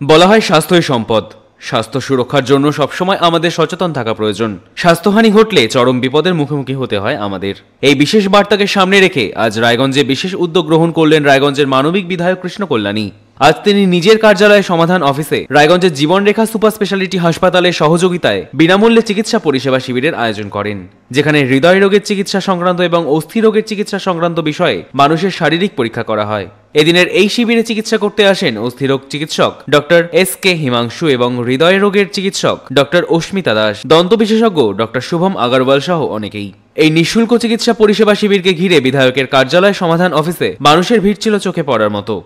বলা হয় স্বাস্থ্যই সম্পদ। স্বাস্থ্য সুরক্ষার জন্য সবসময় আমাদের সচেতন থাকা প্রয়োজন। স্বাস্থ্যহানি ঘটলে চরম বিপদের মুখোমুখি হতে হয় আমাদের। এই বিশেষ বার্তাকে সামনে রেখে আজ রায়গঞ্জে বিশেষ উদ্যোগ গ্রহণ করলেন রায়গঞ্জের মানবিক বিধায়ক কৃষ্ণ কল্যাণী। আজ তিনি নিজের কার্যালয়ে সমাধান অফিসে রায়গঞ্জের জীবনরেখা সুপার স্পেশালিটি হাসপাতালের সহযোগিতায় বিনামূল্যে চিকিৎসা পরিষেবা শিবিরের আয়োজন করেন, যেখানে হৃদয় রোগের চিকিৎসা সংক্রান্ত এবং অস্থি রোগের চিকিৎসা সংক্রান্ত বিষয়ে মানুষের শারীরিক পরীক্ষা করা হয়। এদিনের এই শিবিরে চিকিৎসা করতে আসেন অস্থিরোগ চিকিৎসক ডক্টর এস.কে. হিমাংশু এবং হৃদয় রোগের চিকিৎসক ডক্টর অস্মিতা দাস, দন্ত বিশেষজ্ঞ ডক্টর শুভম আগরওয়াল সহ অনেকেই। এই নিঃশুল্ক চিকিৎসা পরিষেবা শিবিরকে ঘিরে বিধায়কের কার্যালয় সমাধান অফিসে মানুষের ভিড় ছিল চোখে পড়ার মতো।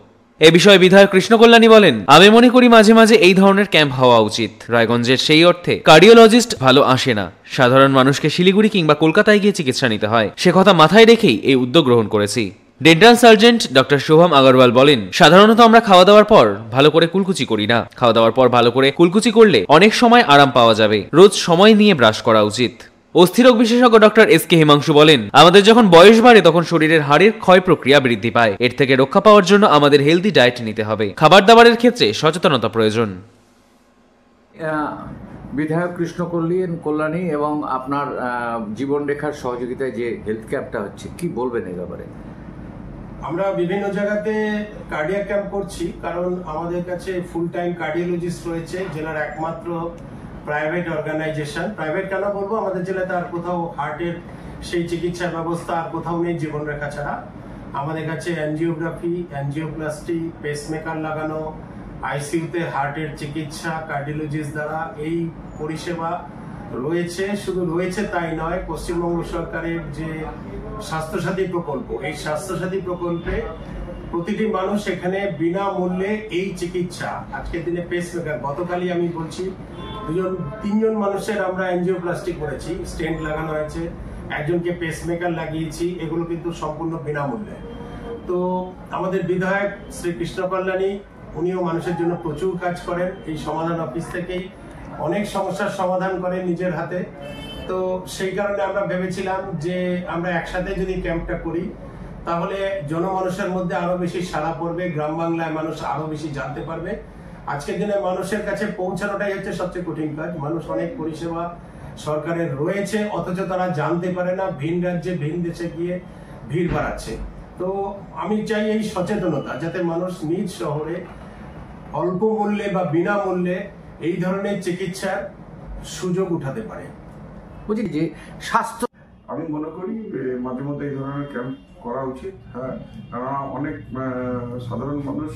এ বিষয়ে বিধায়ক কৃষ্ণ কল্যাণী বলেন, আমি মনে করি মাঝে মাঝে এই ধরনের ক্যাম্প হওয়া উচিত। রায়গঞ্জের সেই অর্থে কার্ডিওলজিস্ট ভালো আসে না, সাধারণ মানুষকে শিলিগুড়ি কিংবা কলকাতায় গিয়ে চিকিৎসা নিতে হয়। সে কথা মাথায় রেখেই এই উদ্যোগ গ্রহণ করেছি। Dental sergeant doctor Shubham Agarwal বলেন, সাধারণত আমরা খাওয়া দাওয়ার পর ভালো করে কুলকুচি করি না। খাওয়া দাওয়ার পর ভালো করে কুলকুচি করলে অনেক সময় আরাম পাওয়া যাবে। রোজ সময় নিয়ে ব্রাশ করা উচিত। অস্থিরোগ বিশেষজ্ঞ ডক্টর এস.কে. হিমাংশু বলেন, আমাদের যখন বয়স বাড়ে তখন শরীরের হাড়ের ক্ষয় প্রক্রিয়া বৃদ্ধি পায়। এর থেকে রক্ষা পাওয়ার জন্য আমাদের হেলদি ডায়েট নিতে হবে। খাবার দাবারের ক্ষেত্রে সচেতনতা প্রয়োজন। বিধায়ক কৃষ্ণ কল্যাণী এবং আপনার জীবনরেখার সহযোগিতায় যে হেলথ ক্যাম্পটা হচ্ছে, কি বলবেন এই ব্যাপারে? আমরা বিভিন্ন জায়গাতে কার্ডিয়াক ক্যাম্প করছি, কারণ আমাদের কাছে ফুল টাইম কার্ডিওলজিস্ট রয়েছে জেলার একমাত্র প্রাইভেট অর্গানাইজেশন। প্রাইভেট কেন বলবো, আমাদের জেলাতে আর কোথাও হার্টের সেই চিকিৎসার ব্যবস্থা আর কোথাও নেই জীবনরেখা ছাড়া। আমাদের কাছে অ্যানজিওগ্রাফি, অ্যানজিওপ্লাস্টি, পেসমেকার লাগানো, আইসিইউতে হার্টের চিকিৎসা কার্ডিওলজিস্ট দ্বারা এই পরিষেবা রয়েছে। শুধু রয়েছে তাই নয়, পশ্চিমবঙ্গ সরকারের যে স্বাস্থ্যসাথী প্রকল্প, এই স্বাস্থ্যসাথী প্রকল্পে প্রতিটি মানুষ এখানে বিনামূল্যে এই চিকিৎসা। আজকের দিনে পেসমেকার, গতকালই আমি বলছি তিনজন মানুষের আমরা অ্যানজিওপ্লাস্টি করেছি, স্টেন্ট লাগানো হয়েছে, একজনকে পেসমেকার লাগিয়েছি। এগুলো কিন্তু সম্পূর্ণ বিনামূল্যে। তো আমাদের বিধায়ক শ্রী কৃষ্ণ কল্যাণী, উনিও মানুষের জন্য প্রচুর কাজ করেন। এই সমাধান অফিস থেকেই অনেক সমস্যার সমাধান করেন নিজের হাতে। তো সেই কারণে আমরা ভেবেছিলাম যে আমরা একসাথে যদি ক্যাম্পটা করি তাহলে জনমানুষের মধ্যে আরো বেশি সাড়া পড়বে, গ্রাম বাংলায় মানুষ আরো বেশি জানতে পারবে। আজকের দিনে মানুষের কাছে পৌঁছানোটাই হচ্ছে সবচেয়ে কঠিন কাজ। মানুষ অনেক পরিষেবা সরকারের রয়েছে, অথচ তারা জানতে পারে না, ভিন রাজ্যে ভিন দেশে গিয়ে ভিড় বাড়াচ্ছে। তো আমি চাই এই সচেতনতা, যাতে মানুষ নিজ শহরে অল্প মূল্যে বা বিনামূল্যে এই ধরনের চিকিৎসার সুযোগ উঠাতে পারে। বুঝি যে স্বাস্থ্য, আমি মনে করি মাঝে মধ্যে এই ধরনের ক্যাম্প করা উচিত। হ্যাঁ, কারণ অনেক সাধারণ মানুষ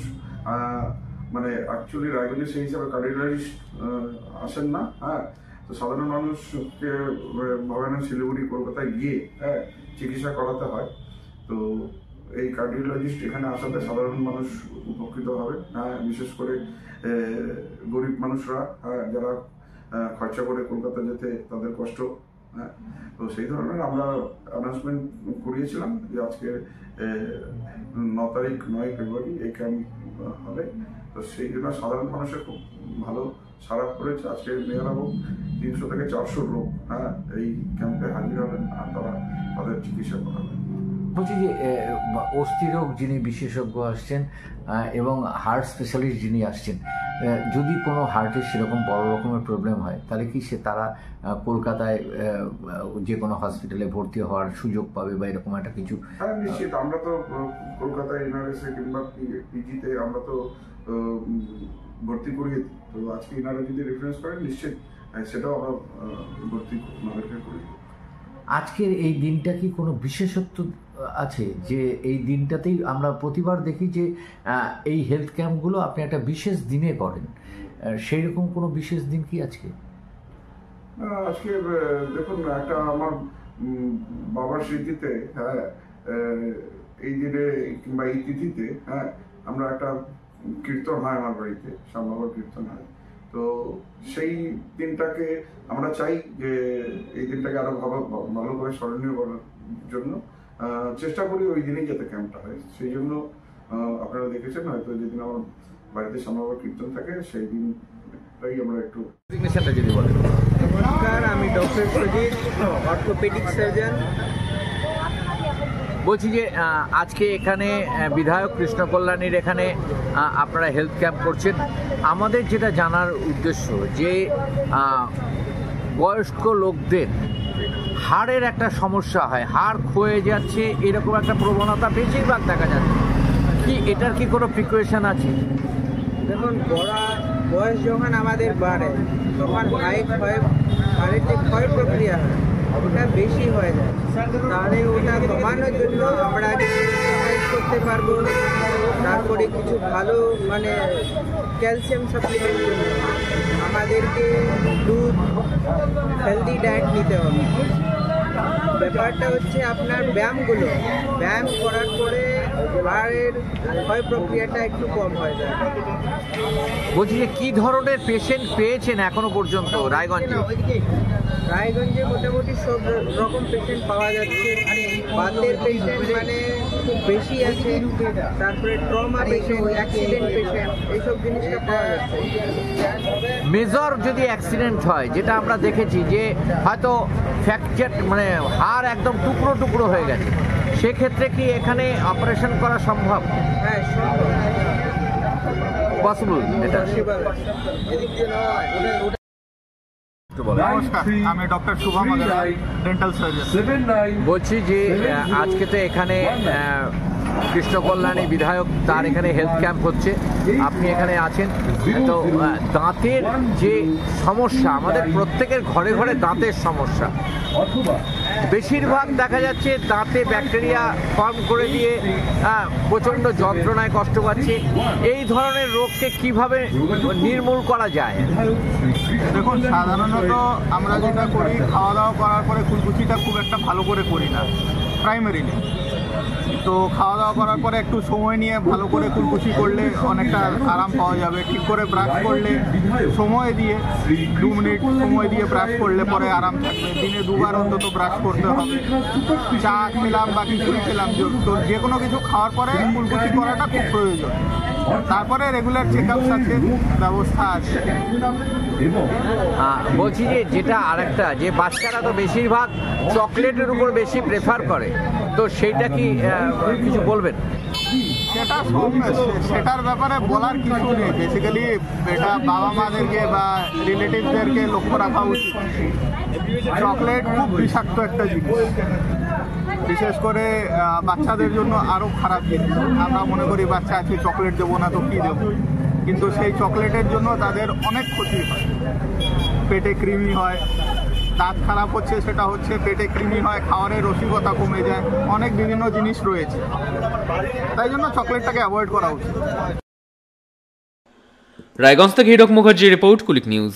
মানে অ্যাকচুয়ালি রায়গঞ্জে সেই হিসাবে কার্ডিওলজিস্ট আসেন না। হ্যাঁ, তো সাধারণ মানুষকে ভাবে না শিলিগুড়ি কলকাতায় গিয়ে চিকিৎসা করাতে হয়। তো এই কার্ডিওলজিস্ট এখানে আসাতে সাধারণ মানুষ উপকৃত হবে। হ্যাঁ, বিশেষ করে গরিব মানুষরা, যারা খরচা করে কলকাতা যেতে তাদের কষ্ট। হ্যাঁ, তো সেই ধরনের আমরা অ্যানাউন্সমেন্ট করিয়েছিলাম যে আজকে 9 ফেব্রুয়ারি এই ক্যাম্প হবে। তো সেই জন্য সাধারণ মানুষের খুব ভালো সাড়া পড়েছে। আজকে মেয়েরাও 300 থেকে 400 লোক এই ক্যাম্পে হাজির হবেন আর তারা তাদের চিকিৎসা করাবেন। বলছি যে অস্থিরোগ যিনি বিশেষজ্ঞ আসছেন এবং হার্ট স্পেশালিস্ট যিনি আসছেন, যদি কোনো হার্টের সেরকম বড় রকমের প্রবলেম হয় তাহলে কি তারা কলকাতায় যে কোনো হসপিটালে ভর্তি হওয়ার সুযোগ পাবে বা এরকম একটা কিছু? হ্যাঁ, নিশ্চিত। আমরা তো কলকাতায় এনআরএসে কিংবা পিজিতে আমরা তো ভর্তি করিয়ে দিই। তো আজকে এনারা যদি রেফারেন্স করেন নিশ্চিত সেটাও আমরা ভর্তি ওনাদেরকে করি। আজকের এই দিনটা কি কোনো বিশেষত্ব আছে যে এই দিনটাতেই আমরা প্রতিবার দেখি যে এই হেলথ ক্যাম্পগুলো আপনি একটা বিশেষ দিনে করেন, সেই রকম কোনো বিশেষ দিন কি আজকে? আজকে দেখুন, একটা আমার বাবার স্মৃতিতে, হ্যাঁ, এই দিনে কিংবা এই তিথিতে, হ্যাঁ, আমরা একটা কীর্তন হয় আমার বাড়িতে, শ্যাম বাবার কীর্তন হয়। তো সেই দিনটাকে আমরা চাই যে এই দিনটাকে আরো ভালোভাবে স্মরণীয় করার জন্য চেষ্টা করি ওই দিনেই যাতে ক্যাম্পটা হয়। সেই জন্য আপনারা দেখেছেন হয়তো যেদিন আমার বাড়িতে শ্যাম বাবার কীর্তন থাকে সেই দিনটাই আমরা একটু। নমস্কার, আমি ডক্টর সুজিত, অর্থোপেডিক সার্জন। বলছি যে আজকে এখানে বিধায়ক কৃষ্ণ কল্যাণীর এখানে আপনারা হেলথ ক্যাম্প করছেন। আমাদের যেটা জানার উদ্দেশ্য যে বয়স্ক লোকদের হাড়ের একটা সমস্যা হয়, হাড় ক্ষয়ে যাচ্ছে, এরকম একটা প্রবণতা বেশিরভাগ দেখা যাচ্ছে। কি এটার কি কোনো প্রিকশন আছে? দেখুন, বয়স যখন আমাদের বাড়ে তখন হাড়ের যে ক্ষয় প্রক্রিয়া হয় ওটা বেশি হয়ে যায়। তাহলে ওটা কমানোর জন্য আমরা এক্সারসাইজ করতে পারবো, তারপরে কিছু ভালো ক্যালসিয়াম সাপ্লিমেন্ট জন্য আমাদেরকে দুধ, হেলদি ডায়েট নিতে হবে। ব্যাপারটা হচ্ছে আপনার ব্যায়াম করার পরে হাড়ের ক্ষয় প্রক্রিয়াটা একটু কম হয়ে যায়। বলছি যে কী ধরনের পেশেন্ট পেয়েছেন এখনো পর্যন্ত রায়গঞ্জে? রায়গঞ্জে মোটামুটি সব রকম পেশেন্ট পাওয়া যাচ্ছে। বাতের পেশেন্ট খুব বেশি আছে, তারপরে ট্রমা পেশেন্ট, অ্যাক্সিডেন্ট পেশেন্ট, এইসব জিনিসটা পাওয়া যাচ্ছে। মেজর যদি অ্যাক্সিডেন্ট হয়, যেটা আমরা দেখেছি যে হয়তো ফ্র্যাকচার হাড় একদম টুকরো টুকরো হয়ে গেছে, সেক্ষেত্রে কি এখানে অপারেশন করা সম্ভব? হ্যাঁ, সম্ভব, পসিবল এটা? নমস্কার, আমি doctor Shubham Agarwal, dental surgeon. বলছি যে আজকে তো এখানে কৃষ্ণ কল্যাণী বিধায়ক, তার এখানে হেলথ ক্যাম্প হচ্ছে, আপনি এখানে আছেন। তো দাঁতের যে সমস্যা, আমাদের প্রত্যেকের ঘরে ঘরে দাঁতের সমস্যা, বেশিরভাগ দেখা যাচ্ছে দাঁতে ব্যাকটেরিয়া ফর্ম করে দিয়ে প্রচণ্ড যন্ত্রণায় কষ্ট পাচ্ছে। এই ধরনের রোগকে কিভাবে নির্মূল করা যায়? দেখুন, সাধারণত আমরা যেটা করি, খাওয়া দাওয়া করার পরে কুলকুচিটা খুব একটা ভালো করে করি না প্রাইমারিলি। তো খাওয়া দাওয়া করার পরে একটু সময় নিয়ে ভালো করে কুলকুচি করলে অনেকটা আরাম পাওয়া যাবে। ঠিক করে ব্রাশ করলে সময় দিয়ে 2 মিনিট সময় দিয়ে ব্রাশ করলে পরে আরাম থাকবে। দিনে 2 বার অন্তত ব্রাশ করতে হবে। চা খেলাম বা কিছুই খেলাম, তো যে কোনো কিছু খাওয়ার পরে কুলকুচি করাটা খুব প্রয়োজন। তারপরে রেগুলার চেক আপ আছে, ব্যবস্থা আছে। বলছি যে যেটা আরেকটা, যে বাচ্চারা তো বেশিরভাগ চকলেটের উপর বেশি প্রেফার করে, তো সেইটা কি কিছু বলবেন? সেটার ব্যাপারে বলার কিছু নেই। বেসিক্যালি এটা বাবা মাদেরকে বা রিলেটিভদেরকে লক্ষ্য রাখা উচিত। চকলেট খুব বিষাক্ত একটা জিনিস, বিশেষ করে বাচ্চাদের জন্য আরও খারাপ জিনিস। আমরা মনে করি বাচ্চা আছে, চকলেট দেবো না তো কী দেবো, কিন্তু সেই চকলেটের জন্য তাদের অনেক ক্ষতি হয়। পেটে কৃমি হয়, দাঁত খারাপ হচ্ছে, সেটা হচ্ছে পেটে কৃমি হয়, খাওয়ারের রসিকতা কমে যায়, অনেক বিভিন্ন জিনিস রয়েছে। তাই জন্য চকলেটটাকে অ্যাভয়েড করা উচিত। রায়গঞ্জ থেকে হীরক মুখার্জি রিপোর্ট, কুলিক নিউজ।